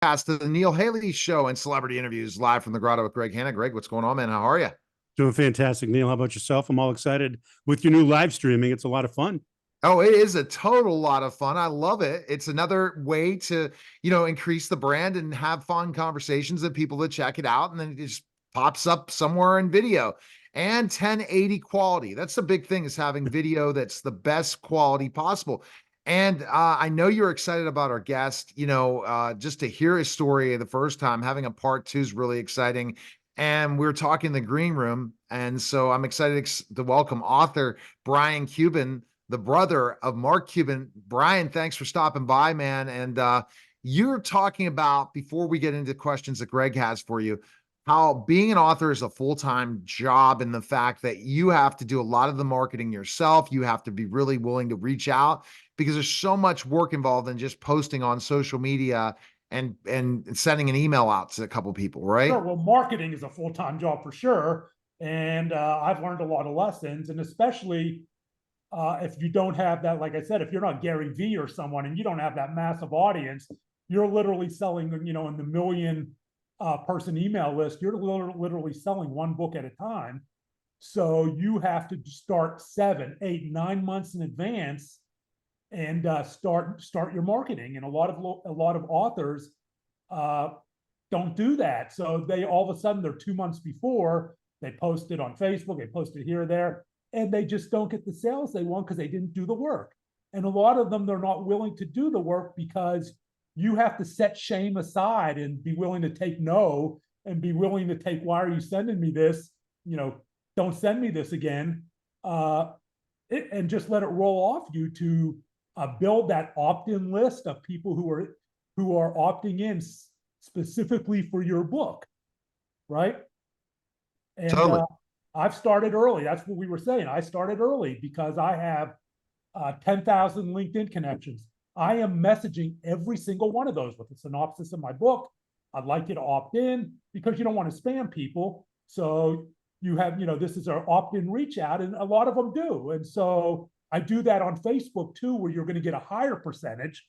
Past the Neil Haley Show and celebrity interviews live from the Grotto with Greg Hanna. Greg, what's going on, man? How are you? Doing fantastic, Neil. How about yourself? I'm all excited with your new live streaming. It's a lot of fun. Oh, it is a total lot of fun. I love it. It's another way to, increase the brand and have fun conversations and people to check it out. And then it just pops up somewhere in video and 1080 quality. That's the big thing, is having video that's the best quality possible. And I know you're excited about our guest, just to hear his story the first time. Having a part two is really exciting. And we are talking in the green room. And so I'm excited to welcome author Brian Cuban, the brother of Mark Cuban. Brian, thanks for stopping by, man. And you're talking about, before we get into questions that Greg has for you, how being an author is a full-time job, and the fact that you have to do a lot of the marketing yourself. You have to be really willing to reach out because there's so much work involved in just posting on social media and sending an email out to a couple people, right? Sure. Well, marketing is a full-time job for sure. And I've learned a lot of lessons, and especially if you don't have that, like I said, if you're not Gary Vee or someone and you don't have that massive audience, you're literally selling, in the million person email list, you're literally selling one book at a time. So you have to start 7, 8, 9 months in advance and start your marketing. And a lot of authors don't do that. So they all of a sudden, they're 2 months before, they post it on Facebook, they post it here or there, and they just don't get the sales they want because they didn't do the work. And a lot of them, they're not willing to do the work because you have to set shame aside and be willing to take no, and be willing to take, why are you sending me this? Don't send me this again. And just let it roll off you to build that opt-in list of people who are opting in specifically for your book, right? And Totally. I've started early. That's what we were saying. I started early because I have 10,000 LinkedIn connections. I am messaging every single one of those with a synopsis of my book. I'd like you to opt in because you don't want to spam people. So you have, this is our opt-in reach out, and a lot of them do. And so I do that on Facebook too, where you're going to get a higher percentage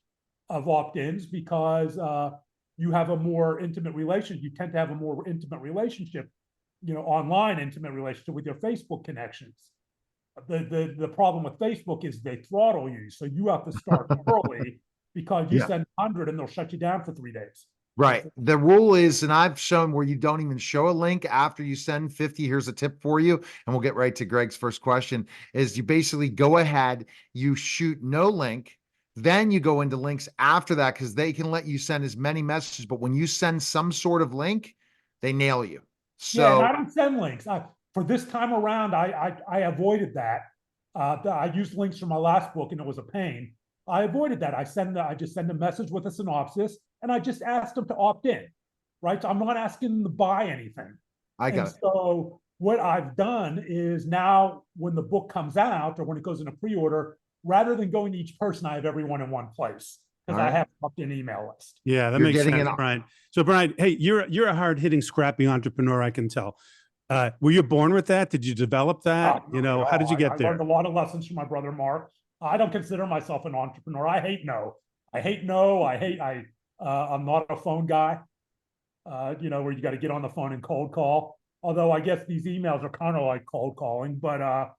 of opt-ins because you have a more intimate relationship. You tend to have a more intimate relationship, online intimate relationship with your Facebook connections. The problem with Facebook is they throttle you. So you have to start early because you Yeah. send 100 and they'll shut you down for 3 days. Right. The rule is, and I've shown where you don't even show a link after you send 50. Here's a tip for you. And we'll get right to Greg's first question, is you basically go ahead, you shoot no link, then you go into links after that, because they can let you send as many messages. But when you send some sort of link, they nail you. Yeah, and So I don't send links. For this time around, I avoided that. I used links from my last book, and it was a pain. I avoided that. I just send a message with a synopsis, and I just asked them to opt in, right? So I'm not asking them to buy anything. I And got it. so what I've done is, now when the book comes out or when it goes into pre-order, rather than going to each person, I have everyone in one place All because I right. have an opt-in email list. Yeah, that You're makes getting sense, it. Brian. So, Brian, hey, you're a hard hitting, scrappy entrepreneur. I can tell. Were you born with that? Did you develop that? Not at How did all. you I get learned there? a lot of lessons from my brother Mark. I don't consider myself an entrepreneur. I hate no. I hate no. I'm not a phone guy. Where you got to get on the phone and cold call. Although I guess these emails are kind of like cold calling, but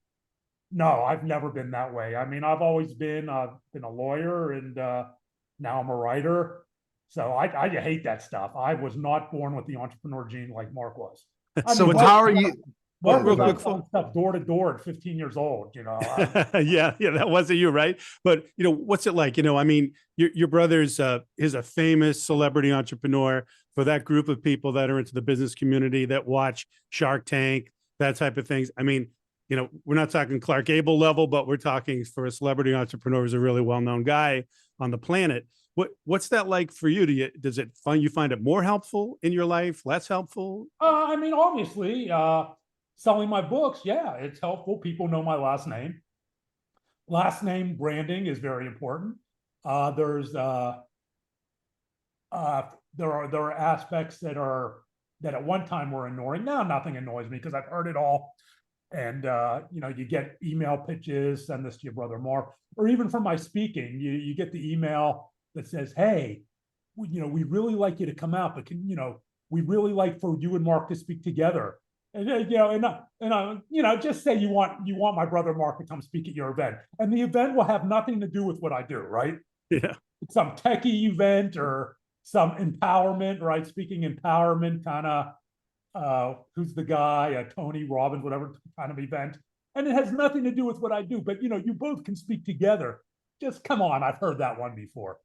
no, I've never been that way. I mean, I've been a lawyer, and now I'm a writer. So I hate that stuff. I was not born with the entrepreneur gene like Mark was. I So mean, how are you? Oh, Mark Real was go out quick, ahead. selling stuff door to door at 15 years old. yeah, that wasn't you, right? But what's it like? I mean, your brother's is a famous celebrity entrepreneur for that group of people that are into the business community that watch Shark Tank, that type of things. I mean, we're not talking Clark Gable level, but we're talking, for a celebrity entrepreneur, who's a really well-known guy on the planet. What's that like for you? Does it find you find it more helpful in your life, less helpful? I mean, obviously, selling my books, yeah, it's helpful. People know my last name. Last name branding is very important. There's there are aspects that at one time were annoying. Now nothing annoys me because I've heard it all. And you get email pitches, send this to your brother Mark, or even from my speaking, you get the email that says, "Hey, we really like you to come out, but we really like for you and Mark to speak together. And just say you want my brother Mark to come speak at your event, and the event will have nothing to do with what I do, right? Yeah. It's some techie event or some empowerment, right? Speaking empowerment kind of, who's the guy, Tony Robbins, whatever kind of event. And it has nothing to do with what I do, but you both can speak together. Just come on, I've heard that one before.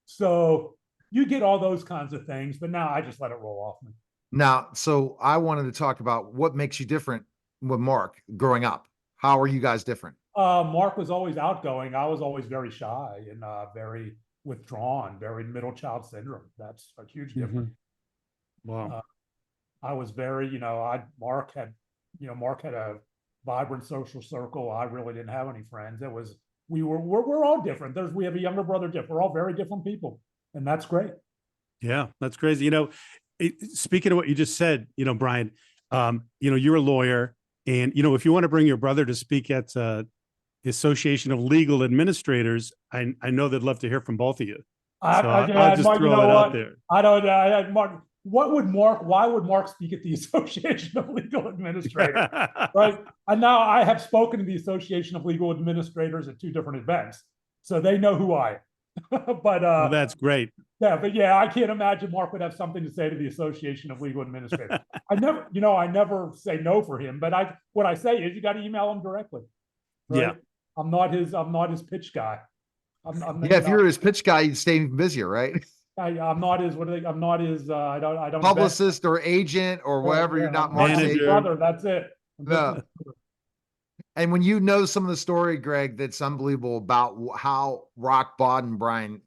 So you get all those kinds of things, but now I just let it roll off me. Now, so I wanted to talk about what makes you different with Mark growing up. How are you guys different? Mark was always outgoing. I was always very shy and very withdrawn, very middle child syndrome. That's a huge difference. Wow. I was very, Mark had a vibrant social circle. I really didn't have any friends. We're all different. We have a younger brother, we're all very different people, and that's great. Yeah, that's crazy. Speaking of what you just said, Brian, you're a lawyer, and if you want to bring your brother to speak at the Association of Legal Administrators, I know they'd love to hear from both of you. So I'll just throw that out there. Mark, why would Mark speak at the Association of Legal Administrators? Right. And now I have spoken to the Association of Legal Administrators at 2 different events, so they know who I am. But well, that's great. Yeah, but yeah, I can't imagine Mark would have something to say to the Association of Legal Administrators. I never say no for him, but what I say is you got to email him directly. Right? Yeah. I'm not his pitch guy. If you're his pitch guy, you'd stay busier, right? I'm not his. I'm not his. I don't publicist or agent or whatever. You're not Mark's manager. Brother. That's it. No. And when some of the story, Greg, that's unbelievable about how rock bottom Brian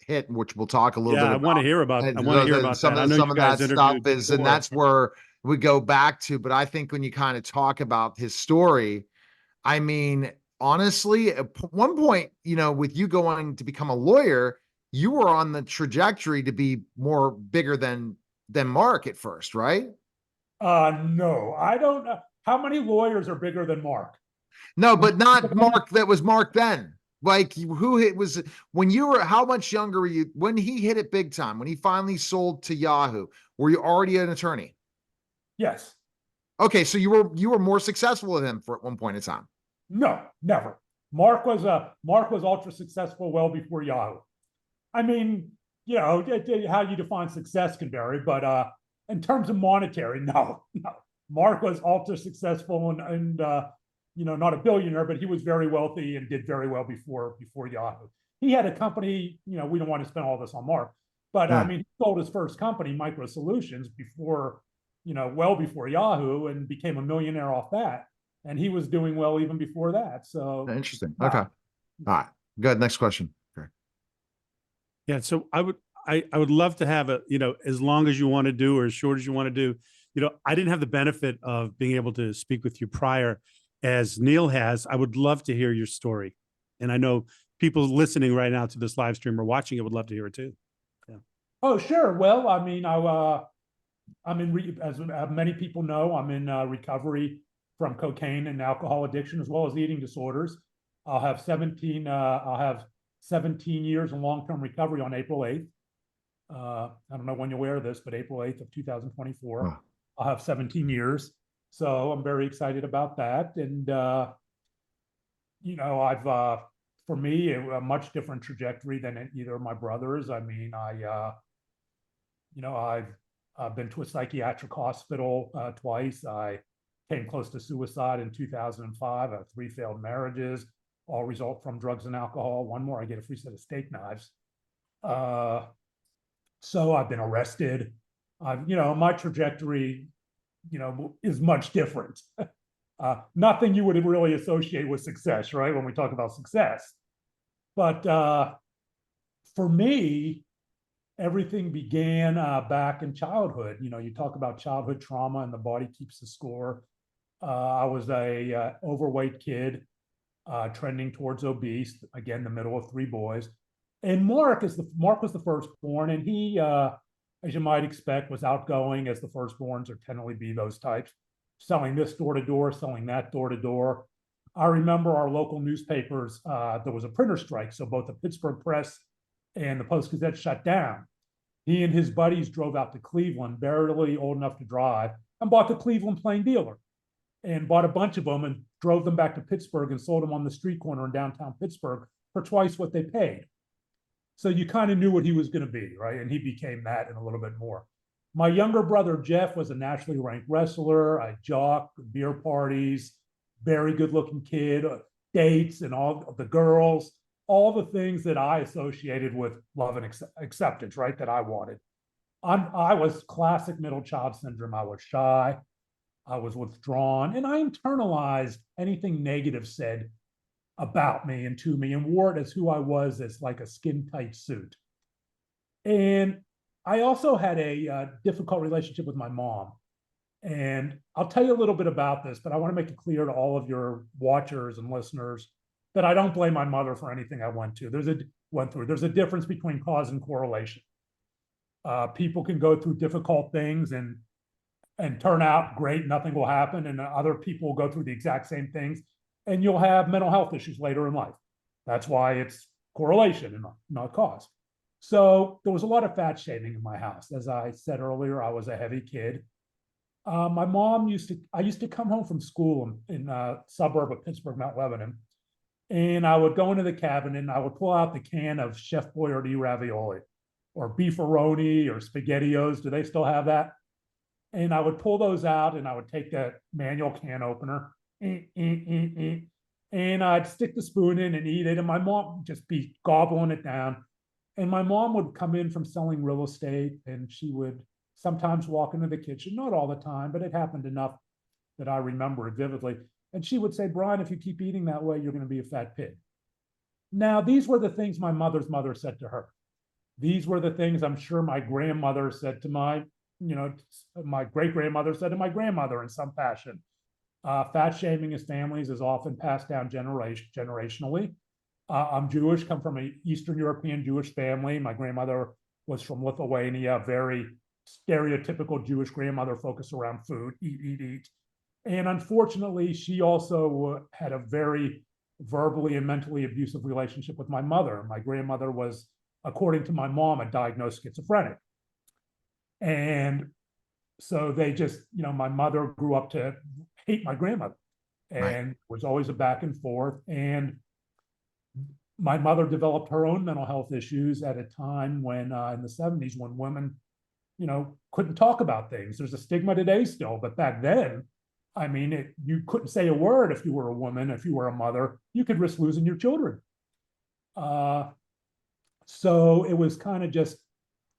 hit, which we'll talk a little bit about. I want to hear about. I want to hear about some that. of that stuff is, and that's where we go back to. But I think when you kind of talk about his story, I mean, honestly, at one point, with you going to become a lawyer, you were on the trajectory to be bigger than Mark at first, right? No, I don't know. How many lawyers are bigger than Mark? No, but not Mark. That was Mark then. Like how much younger were you when he hit it big time, when he finally sold to Yahoo? Were you already an attorney? Yes. Okay. So you were more successful with him at one point in time. No, never. Mark was ultra successful well before Yahoo. I mean, how you define success can vary, but in terms of monetary, no. Mark was ultra successful and not a billionaire, but he was very wealthy and did very well before Yahoo. He had a company, we don't want to spend all this on Mark, but yeah. I mean, he sold his first company, Micro Solutions, well before Yahoo, and became a millionaire off that. And he was doing well even before that. So interesting. Okay. All right. Good. Next question. Okay. Yeah. So I would love to have as long as you want to do or as short as you want to do. I didn't have the benefit of being able to speak with you prior as Neil has. I would love to hear your story. And I know people listening right now to this live stream or watching it would love to hear it too. Yeah. Oh, sure. Well, I mean, as many people know, I'm in recovery from cocaine and alcohol addiction, as well as eating disorders. I'll have 17 years in long-term recovery on April 8th. I don't know when you're aware of this, but April 8th of 2024, wow. I'll have 17 years. So I'm very excited about that. And, for me, a much different trajectory than either of my brothers. I mean, I've been to a psychiatric hospital twice. I came close to suicide in 2005. I have 3 failed marriages, all result from drugs and alcohol. One more, I get a free set of steak knives. So I've been arrested. My trajectory, is much different. Nothing you would really associate with success, right? When we talk about success. But for me, everything began back in childhood. You talk about childhood trauma and the body keeps the score. I was a overweight kid, trending towards obese, again, the middle of 3 boys. And Mark was the firstborn, and he, as you might expect, was outgoing, as the firstborns are tendally be those types, selling this door to door, selling that door to door. I remember our local newspapers, there was a printer strike, so both the Pittsburgh Press and the Post-Gazette shut down. he and his buddies drove out to Cleveland, barely old enough to drive, and bought the Cleveland Plain Dealer and bought a bunch of them and drove them back to Pittsburgh and sold them on the street corner in downtown Pittsburgh for twice what they paid. So you kind of knew what he was going to be, right? And he became that and a little bit more. My younger brother, Jeff, was a nationally ranked wrestler, a jock, beer parties, very good looking kid, dates and all the girls, all the things that I associated with love and acceptance, right? That I wanted. I was classic middle child syndrome. I was shy, I was withdrawn, and I internalized anything negative said about me and to me and wore it as who I was, as like a skin tight suit. And I also had a difficult relationship with my mom. And I'll tell you a little bit about this, but I want to make it clear to all of your watchers and listeners that I don't blame my mother for anything I went through. There's a difference between cause and correlation. People can go through difficult things and turn out great, nothing will happen, and other people will go through the exact same things, and you'll have mental health issues later in life. That's why it's correlation and not cause. So there was a lot of fat shaming in my house. As I said earlier, I was a heavy kid. My mom I used to come home from school in a suburb of Pittsburgh, Mount Lebanon, and I would go into the cabinet and I would pull out the can of Chef Boyardee ravioli or beefaroni or SpaghettiOs. Do they still have that? And I would pull those out and I would take that manual can opener and I'd stick the spoon in and eat it. And my mom would just be gobbling it down. And my mom would come in from selling real estate and she would sometimes walk into the kitchen, not all the time, but it happened enough that I remember it vividly. And she would say, Brian, if you keep eating that way, you're going to be a fat pig. Now, these were the things my mother's mother said to her. These were the things I'm sure my grandmother said to my great-grandmother said to my grandmother in some fashion. Fat shaming as families is often passed down generationally. I'm Jewish, come from an Eastern European Jewish family. My grandmother was from Lithuania, very stereotypical Jewish grandmother focused around food, eat. And unfortunately, she also had a very verbally and mentally abusive relationship with my mother. My grandmother was, according to my mom, a diagnosed schizophrenic. And so they just, my mother grew up to hate my grandmother and was always a back and forth. And my mother developed her own mental health issues at a time when in the 70s, when women, couldn't talk about things. There's a stigma today still, but back then, I mean, you couldn't say a word if you were a woman, if you were a mother, you could risk losing your children. So it was kind of just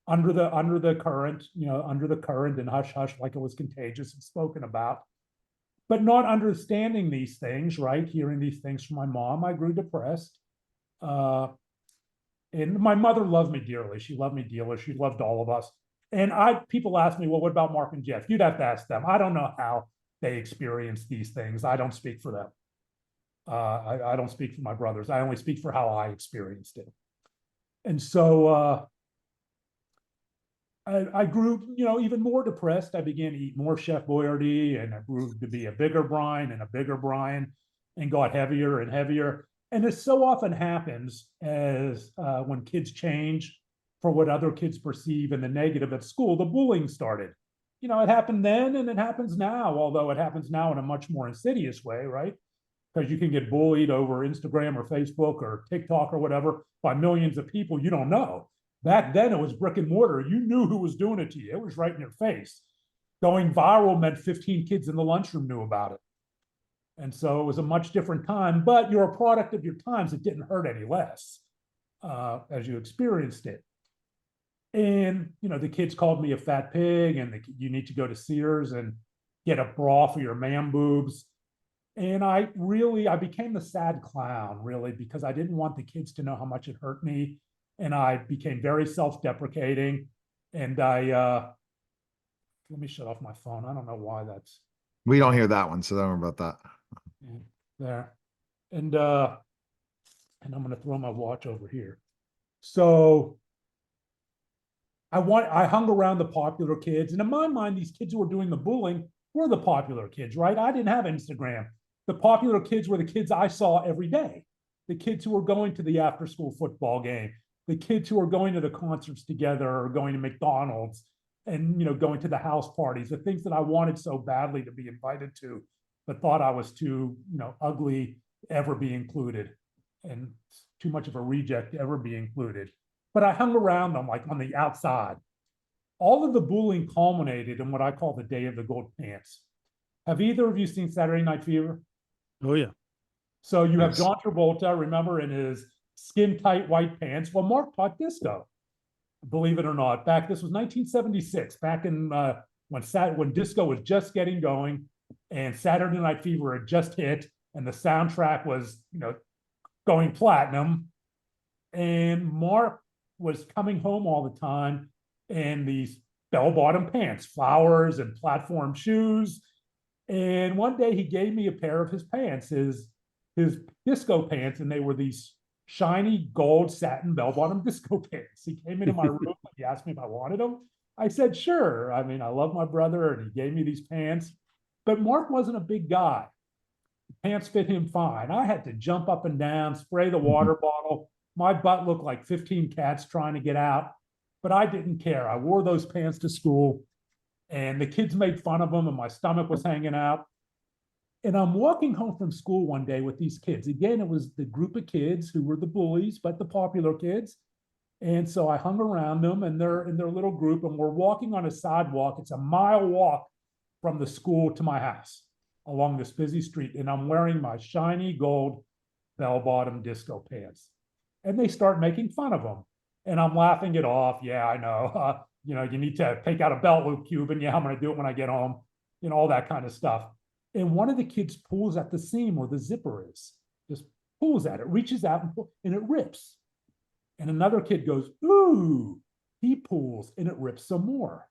under the current and hush hush, like it was contagious and spoken about, but not understanding these things, right? Hearing these things from my mom, I grew depressed. And my mother loved me dearly. She loved me dearly. She loved all of us. And people ask me, well, what about Mark and Jeff? You'd have to ask them. I don't know how they experience these things. I don't speak for them. I don't speak for my brothers. I only speak for how I experienced it. And so I grew, even more depressed. I began to eat more Chef Boyardee, and I grew to be a bigger Brian and got heavier and heavier. And it so often happens as when kids change for what other kids perceive in the negative at school, the bullying started. It happened then and it happens now, although it happens now in a much more insidious way, right? Because you can get bullied over Instagram or Facebook or TikTok or whatever by millions of people you don't know. Back then it was brick and mortar. You knew who was doing it to you. It was right in your face. Going viral meant 15 kids in the lunchroom knew about it. And so it was a much different time, but you're a product of your times. It didn't hurt any less as you experienced it. And, the kids called me a fat pig and you need to go to Sears and get a bra for your man boobs. And I became the sad clown, really, because I didn't want the kids to know how much it hurt me. And I became very self-deprecating. And let me shut off my phone. I don't know why that's. We don't hear that one, so don't worry about that. There. And I'm going to throw my watch over here. So I hung around the popular kids. And in my mind, these kids who were doing the bullying were the popular kids, right? I didn't have Instagram. The popular kids were the kids I saw every day. The kids who were going to the after-school football game, the kids who are going to the concerts together or going to McDonald's and, going to the house parties, the things that I wanted so badly to be invited to, but thought I was too, ugly to ever be included and too much of a reject to ever be included. But I hung around them like on the outside. All of the bullying culminated in what I call the day of the gold pants. Have either of you seen Saturday Night Fever? Oh yeah. So you have Yes. John Travolta, remember, in his skin tight white pants. Well, Mark taught disco, believe it or not. This was 1976, back in when disco was just getting going, and Saturday Night Fever had just hit, and the soundtrack was going platinum. And Mark was coming home all the time in these bell-bottom pants, flowers and platform shoes. And one day he gave me a pair of his pants, his disco pants, and they were these shiny gold satin bell-bottom disco pants. He came into my room and he asked me if I wanted them. I said, sure. I mean, I love my brother, and he gave me these pants. But Mark wasn't a big guy. The pants fit him fine. I had to jump up and down, spray the water bottle. My butt looked like 15 cats trying to get out, but I didn't care. I wore those pants to school, and the kids made fun of them, and my stomach was hanging out. And I'm walking home from school one day with these kids. Again, it was the group of kids who were the bullies, but the popular kids. And so I hung around them, and they're in their little group, and we're walking on a sidewalk. It's a mile walk from the school to my house along this busy street. And I'm wearing my shiny gold bell-bottom disco pants. And they start making fun of them. And I'm laughing it off. Yeah, I know. You need to take out a belt loop, Cuban. Yeah, I'm going to do it when I get home. All that kind of stuff. And one of the kids pulls at the seam where the zipper is, just pulls at it, reaches out and it rips. And another kid goes, ooh, he pulls and it rips some more.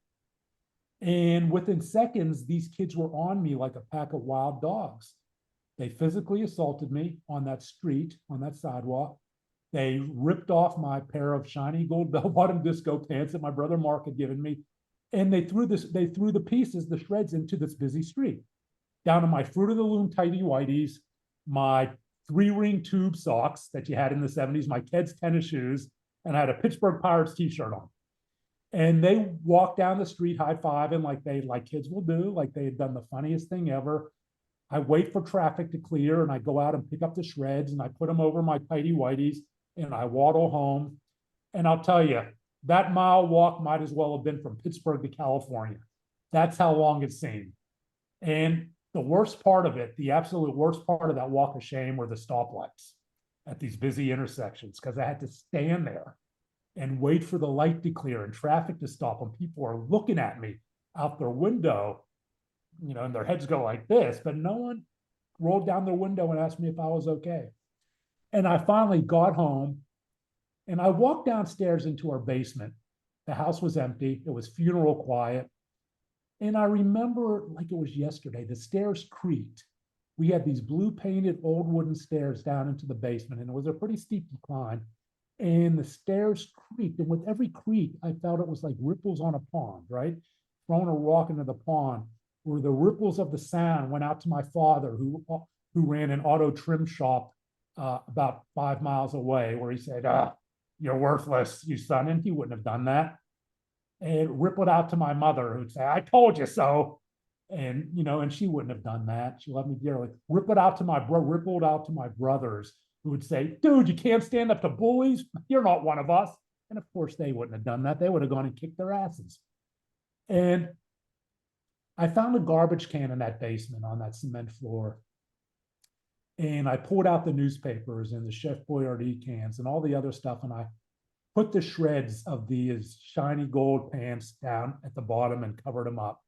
And within seconds, these kids were on me like a pack of wild dogs. They physically assaulted me on that street, on that sidewalk. They ripped off my pair of shiny gold bell-bottom disco pants that my brother Mark had given me. And they threw the pieces, the shreds, into this busy street. Down to my Fruit of the Loom tighty whities, my 3-ring tube socks that you had in the 70s, my Keds tennis shoes, and I had a Pittsburgh Pirates t-shirt on. And they walked down the street high-fiving like kids will do, like they had done the funniest thing ever. I wait for traffic to clear, and I go out and pick up the shreds, and I put them over my tighty whities, and I waddle home. And I'll tell you, that mile walk might as well have been from Pittsburgh to California. That's how long it seemed. And the worst part of it, the absolute worst part of that walk of shame, were the stoplights at these busy intersections, because I had to stand there and wait for the light to clear and traffic to stop, and people are looking at me out their window, and their heads go like this, but no one rolled down their window and asked me if I was okay. And I finally got home, and I walked downstairs into our basement. The house was empty. It was funeral quiet. And I remember like it was yesterday, the stairs creaked. We had these blue painted old wooden stairs down into the basement, and it was a pretty steep decline. And the stairs creaked. And with every creak, I felt it was like ripples on a pond, right? Throwing a rock into the pond, where the ripples of the sound went out to my father, who ran an auto trim shop about 5 miles away, where he said, you're worthless, you son. And he wouldn't have done that. And rippled out to my mother, who'd say, I told you so. And, and she wouldn't have done that. She loved me dearly. Rippled out to my brothers, who would say, dude, you can't stand up to bullies. You're not one of us. And of course, they wouldn't have done that. They would have gone and kicked their asses. And I found a garbage can in that basement on that cement floor. And I pulled out the newspapers and the Chef Boyardee cans and all the other stuff. And I put the shreds of these shiny gold pants down at the bottom and covered them up,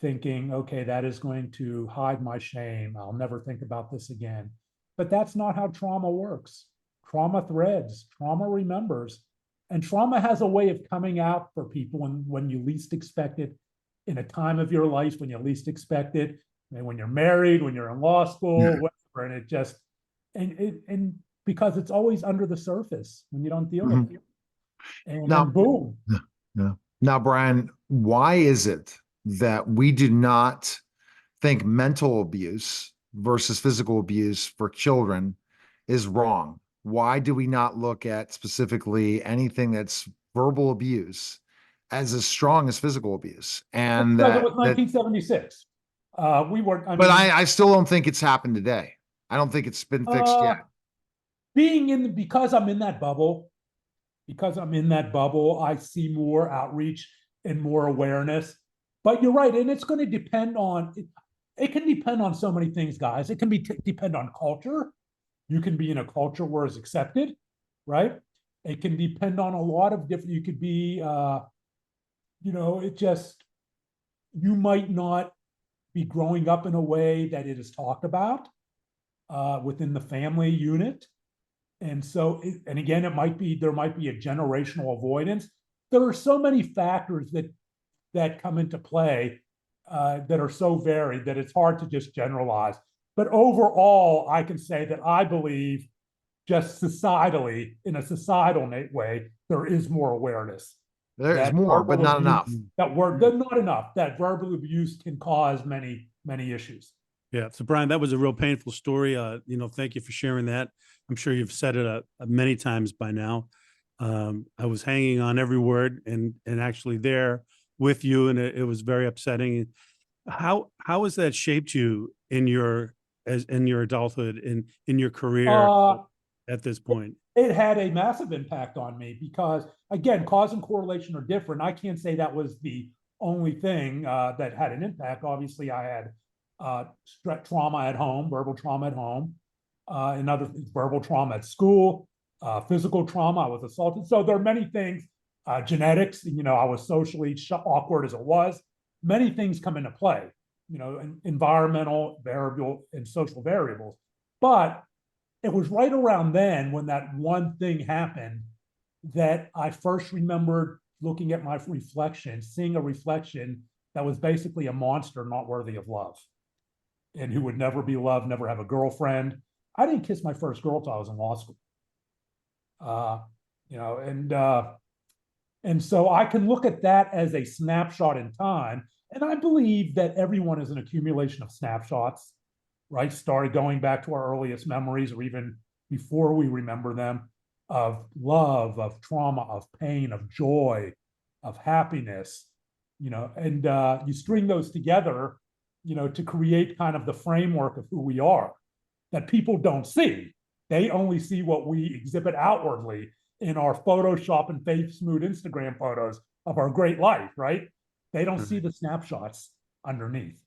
thinking, okay, that is going to hide my shame. I'll never think about this again. But that's not how trauma works. Trauma threads, trauma remembers, and trauma has a way of coming out for people when you least expect it, in a time of your life when you least expect it, and when you're married, when you're in law school, whatever, and it just, and because it's always under the surface when you don't deal with it. And Now, then boom. Yeah. Now, Brian, why is it that we do not think mental abuse versus physical abuse for children is wrong? why do we not look at specifically anything that's verbal abuse as strong as physical abuse? And Because it was that 1976. We were, I but mean, I still don't think it's happened today. I don't think it's been fixed uh, yet. being in, because I'm in that bubble, I see more outreach and more awareness. But you're right, and it's going to depend on it can depend on so many things, guys. It can depend on culture. You can be in a culture where it's accepted, right? It can depend on a lot of different. You could be, it just you might not be growing up in a way that it is talked about within the family unit. And so, and again, there might be a generational avoidance. There are so many factors that come into play that are so varied that it's hard to just generalize. But overall, I can say that I believe, just societally, in a societal way, there is more awareness There is that more, but verbal not abuse, enough. not enough, that verbal abuse can cause many, many issues. Yeah. So Brian, that was a real painful story. Thank you for sharing that. I'm sure you've said it many times by now. I was hanging on every word and actually there with you, and it was very upsetting. How has that shaped you in your adulthood, in your career Uh, at this point? it had a massive impact on me because, again, cause and correlation are different. I can't say that was the only thing that had an impact. Obviously, I had trauma at home, verbal trauma at home, and other verbal trauma at school, physical trauma. I was assaulted. So there are many things, genetics, I was socially awkward as it was. Many things come into play, environmental variable and social variables. But it was right around then when that one thing happened that I first remembered looking at my reflection, seeing a reflection that was basically a monster not worthy of love and who would never be loved, never have a girlfriend. I didn't kiss my first girl till I was in law school. You know, and so I can look at that as a snapshot in time. And I believe that everyone is an accumulation of snapshots, right? Started going back to our earliest memories or even before we remember them, of love, of trauma, of pain, of joy, of happiness, and you string those together, to create kind of the framework of who we are that people don't see. They only see what we exhibit outwardly in our Photoshop and face smooth Instagram photos of our great life, right? They don't see the snapshots underneath.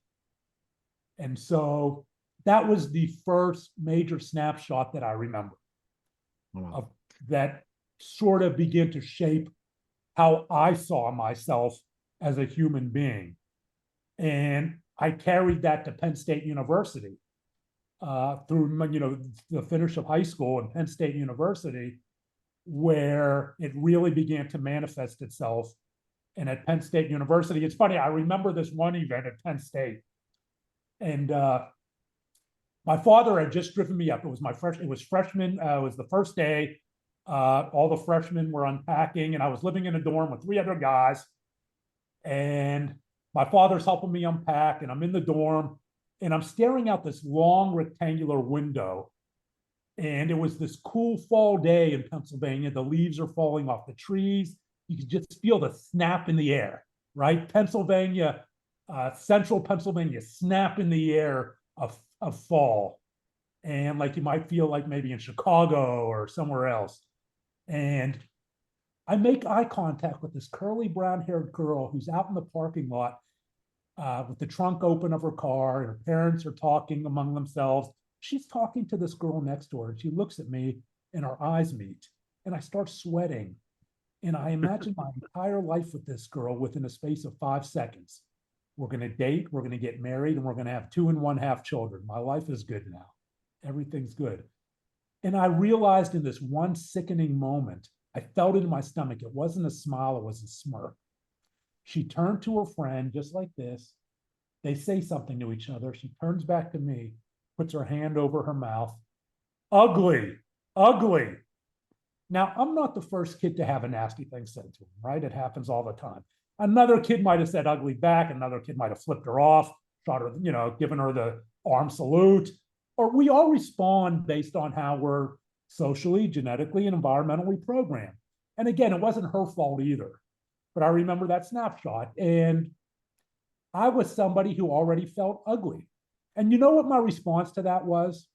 And so that was the first major snapshot that I remember of that sort of began to shape how I saw myself as a human being. And I carried that to Penn State University through, the finish of high school and Penn State University, where it really began to manifest itself. And at Penn State University, it's funny, I remember this one event at Penn State. And my father had just driven me up. It was freshman. It was the first day. All the freshmen were unpacking, and I was living in a dorm with 3 other guys. And my father's helping me unpack, and I'm in the dorm, and I'm staring out this long rectangular window. And it was this cool fall day in Pennsylvania. The leaves are falling off the trees. You could just feel the snap in the air, right? Pennsylvania, central Pennsylvania, snap in the air of fall. And like you might feel like maybe in Chicago or somewhere else. And I make eye contact with this curly brown-haired girl who's out in the parking lot with the trunk open of her car, and her parents are talking among themselves. She's talking to this girl next to her, and she looks at me, and our eyes meet, and I start sweating. And I imagine my entire life with this girl within a space of 5 seconds. We're going to date, we're going to get married, and we're going to have 2 1/2 children. My life is good now. Everything's good. And I realized in this one sickening moment, I felt it in my stomach. It wasn't a smile, it was a smirk. She turned to her friend just like this. They say something to each other. She turns back to me, puts her hand over her mouth. Ugly, ugly. Now, I'm not the first kid to have a nasty thing said to him, right? It happens all the time. Another kid might have said ugly back. Another kid might have flipped her off, shot her, given her the arm salute. Or we all respond based on how we're socially, genetically, and environmentally programmed. And again, it wasn't her fault either, but I remember that snapshot. And I was somebody who already felt ugly. And you know what my response to that was?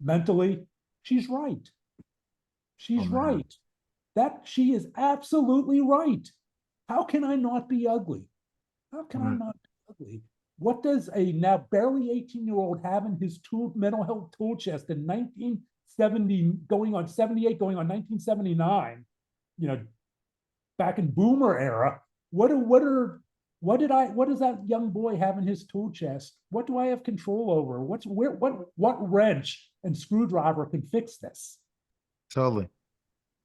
Mentally, she's right. She's right. That she is absolutely right. How can I not be ugly? How can I not be ugly? What does a now barely 18-year-old have in his mental health tool chest in 1970, going on 78, going on 1979, back in boomer era? What does that young boy have in his tool chest? What do I have control over? What wrench and screwdriver can fix this? Totally.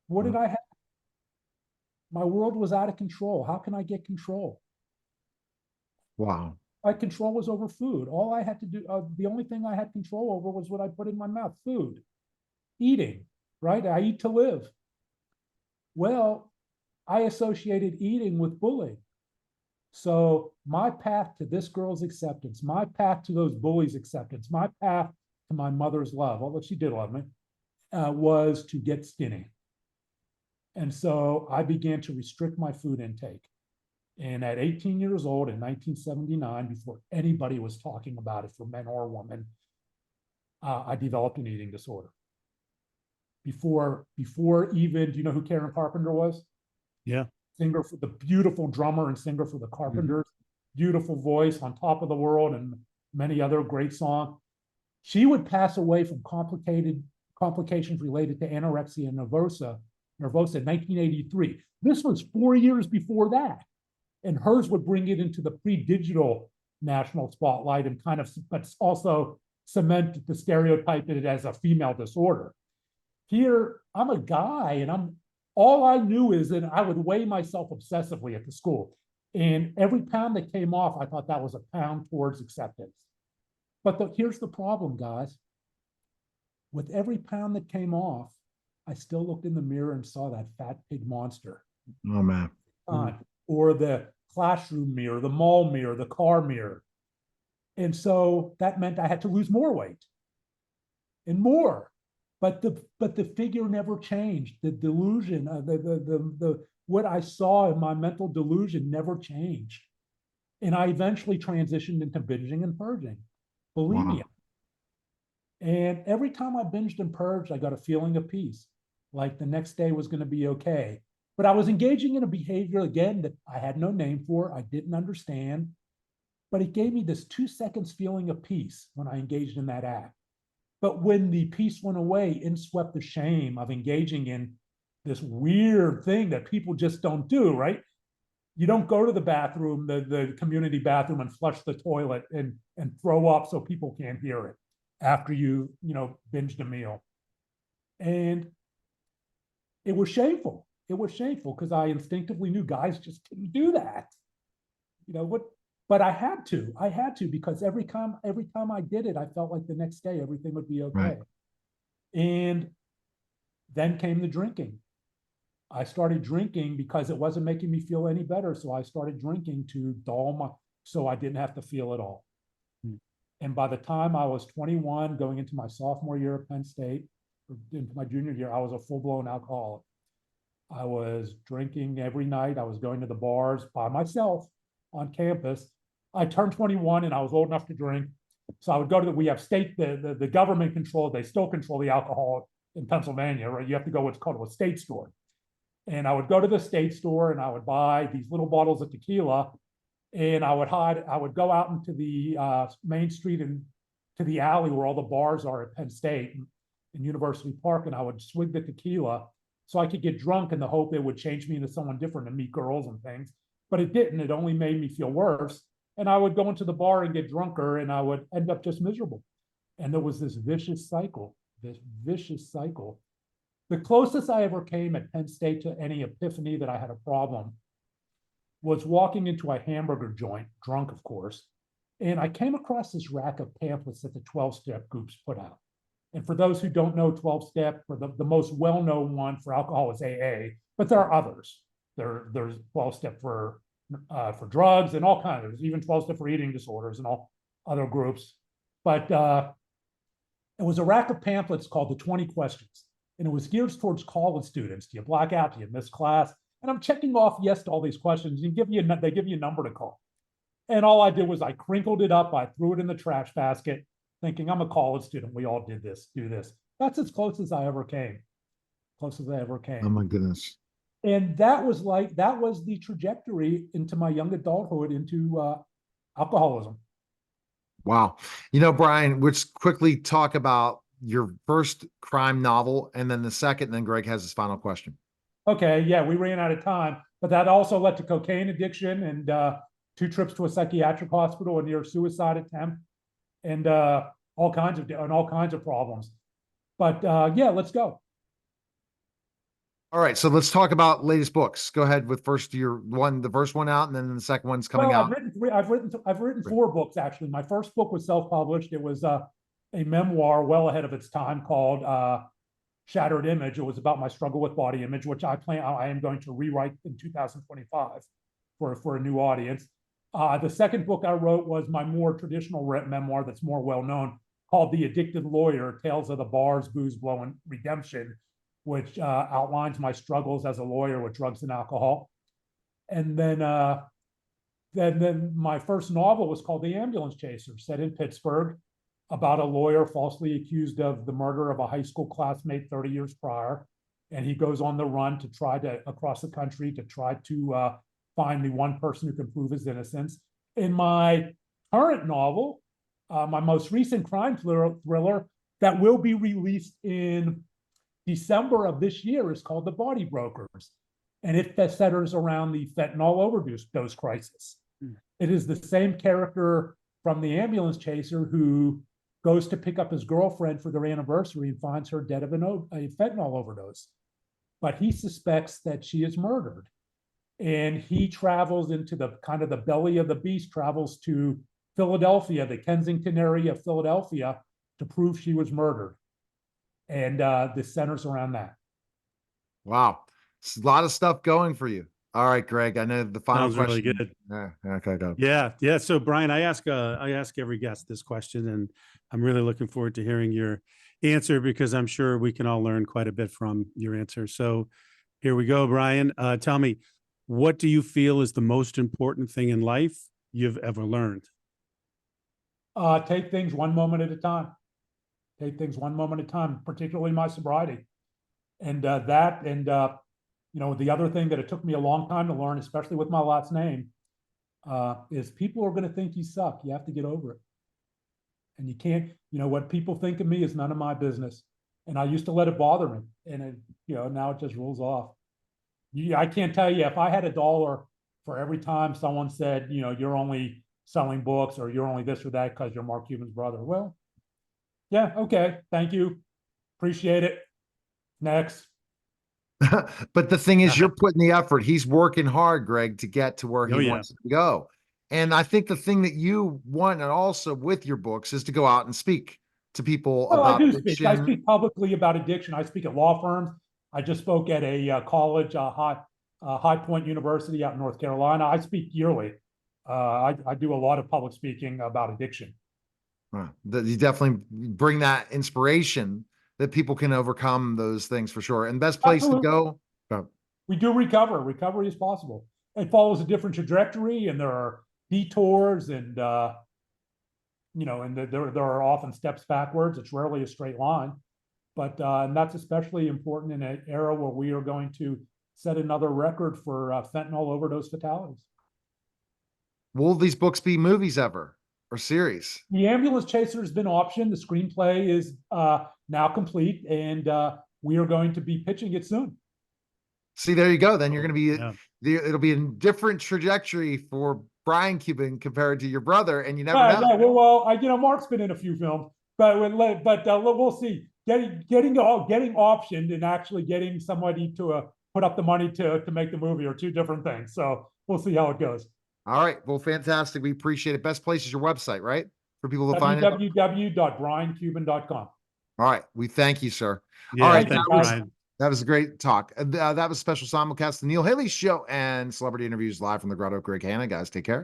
What did I have? My world was out of control. How can I get control? Wow. My control was over food. All I had to do, the only thing I had control over was what I put in my mouth, food, eating, right? I eat to live. Well, I associated eating with bullying. So my path to this girl's acceptance, my path to those bullies' acceptance, my path to my mother's love, although she did love me, was to get skinny. And so I began to restrict my food intake. And at 18 years old in 1979, before anybody was talking about it for men or women, I developed an eating disorder. Before even, do you know who Karen Carpenter was? Yeah. Singer for the beautiful drummer and singer for the Carpenters, beautiful voice, On Top of the World, and many other great songs. She would pass away from complications related to anorexia nervosa in 1983. This was 4 years before that. And hers would bring it into the pre-digital national spotlight and but also cement the stereotype it as a female disorder. Here, I'm a guy, and all I knew is that I would weigh myself obsessively at the school. And every pound that came off, I thought that was a pound towards acceptance. But here's the problem, guys. With every pound that came off, I still looked in the mirror and saw that fat pig monster. Oh, man. Or the classroom mirror, the mall mirror, the car mirror. And so that meant I had to lose more weight and more. But the figure never changed. The delusion, what I saw in my mental delusion never changed. And I eventually transitioned into binging and purging, bulimia. Wow. And every time I binged and purged, I got a feeling of peace, like the next day was going to be okay. But I was engaging in a behavior, again, that I had no name for, I didn't understand, but it gave me this 2 seconds feeling of peace when I engaged in that act. But when the peace went away, in swept the shame of engaging in this weird thing that people just don't do, right? You don't go to the bathroom, the community bathroom, and flush the toilet and throw up so people can't hear it after you binged a meal. And it was shameful. It was shameful because I instinctively knew guys just didn't do that. But I had to because every time I did it, I felt like the next day everything would be okay. Right. And then came the drinking. I started drinking because it wasn't making me feel any better. So I started drinking to so I didn't have to feel it all. And by the time I was 21, going into my sophomore year at Penn State, or into my junior year, I was a full-blown alcoholic. I was drinking every night. I was going to the bars by myself on campus. I turned 21 and I was old enough to drink. So I would go to we have state, the government control, they still control the alcohol in Pennsylvania, right? You have to go what's called a state store. And I would go to the state store and I would buy these little bottles of tequila, and I would go out into the main street and to the alley where all the bars are at Penn State and University Park, and I would swig the tequila so I could get drunk in the hope it would change me into someone different and meet girls and things. But it didn't. It only made me feel worse. And I would go into the bar and get drunker, and I would end up just miserable. And there was this vicious cycle. The closest I ever came at Penn State to any epiphany that I had a problem was walking into a hamburger joint, drunk, of course. And I came across this rack of pamphlets that the 12-step groups put out. And for those who don't know 12-step, for the most well-known one for alcohol is AA, but there are others. There's 12-step for drugs and all kinds. There's even 12-step for eating disorders and all other groups. But it was a rack of pamphlets called the 20 Questions. and it was geared towards college students. Do you black out? Do you miss class? And I'm checking off yes to all these questions. And they give you a number to call. And all I did was I crinkled it up. I threw it in the trash basket, thinking I'm a college student. We all do this. That's as close as I ever came. Closest I ever came. Oh my goodness. And that was the trajectory into my young adulthood into alcoholism. Wow. Brian, let's quickly talk about your first crime novel and then the second, and then Greg has his final question. Okay, yeah, we ran out of time, but that also led to cocaine addiction and 2 trips to a psychiatric hospital, a near suicide attempt, and all kinds of problems. But yeah, let's go. All right, so let's talk about latest books. Go ahead with the first one out, and then the second one's coming Well, out. I've written 4 books actually. My first book was self-published. It was a memoir well ahead of its time called Shattered Image. It was about my struggle with body image, which I am going to rewrite in 2025 for a new audience. The second book I wrote was my more traditional memoir that's more well known, called The Addicted Lawyer: Tales of the Bars, Booze, Blow, and Redemption, which outlines my struggles as a lawyer with drugs and alcohol. And then my first novel was called The Ambulance Chaser, set in Pittsburgh, about a lawyer falsely accused of the murder of a high school classmate 30 years prior. And he goes on the run across the country to try to find the one person who can prove his innocence. In my current novel, my most recent crime thriller that will be released in December of this year is called The Body Brokers. And it centers around the fentanyl overdose crisis. It is the same character from The Ambulance Chaser who goes to pick up his girlfriend for their anniversary and finds her dead of a fentanyl overdose. But he suspects that she is murdered. And he travels into the kind of the belly of the beast, travels to Philadelphia, the Kensington area of Philadelphia, to prove she was murdered. And this centers around that. Wow. It's a lot of stuff going for you. All right, Greg, I know the final Sounds question. really good. Yeah, okay, go. Yeah. So Brian, I ask every guest this question, and I'm really looking forward to hearing your answer because I'm sure we can all learn quite a bit from your answer. So here we go, Brian. Tell me, what do you feel is the most important thing in life you've ever learned? Take things one moment at a time. Take things one moment at a time, particularly my sobriety. And the other thing that it took me a long time to learn, especially with my last name, is people are going to think you suck. You have to get over it. And you can't, what people think of me is none of my business. And I used to let it bother me. And now it just rolls off. I can't tell you, if I had $1 for every time someone said, you're only selling books or you're only this or that because you're Mark Cuban's brother. Well, yeah, okay. Thank you. Appreciate it. Next. But the thing is, you're putting the effort. He's working hard, Greg, to get to where he wants to go. And I think the thing that you want, and also with your books, is to go out and speak to people about addiction. I speak publicly about addiction. I speak at law firms. I just spoke at a college, High Point University out in North Carolina. I speak yearly. I do a lot of public speaking about addiction. You definitely bring that inspiration that people can overcome those things for sure. And best place to go. We do recover. Recovery is possible. It follows a different trajectory, and there are detours, and there are often steps backwards. It's rarely a straight line, but and that's especially important in an era where we are going to set another record for fentanyl overdose fatalities. Will these books be movies ever or series? The Ambulance Chaser has been optioned. The screenplay is now complete, and we are going to be pitching it soon. See, there you go. Then you're going to be, it'll be a different trajectory for Brian Cuban compared to your brother, and you never know. Well, Mark's been in a few films, but we'll see. Getting optioned and actually getting somebody to put up the money to make the movie are two different things. So we'll see how it goes. All right. Well, fantastic. We appreciate it. Best place is your website, right? For people to find it. www.briancuban.com. All right. We thank you, sir. Yeah, all right. That was a great talk. That was a special simulcast of the Neil Haley Show and celebrity interviews live from the Grotto. Greg Hanna, guys. Take care.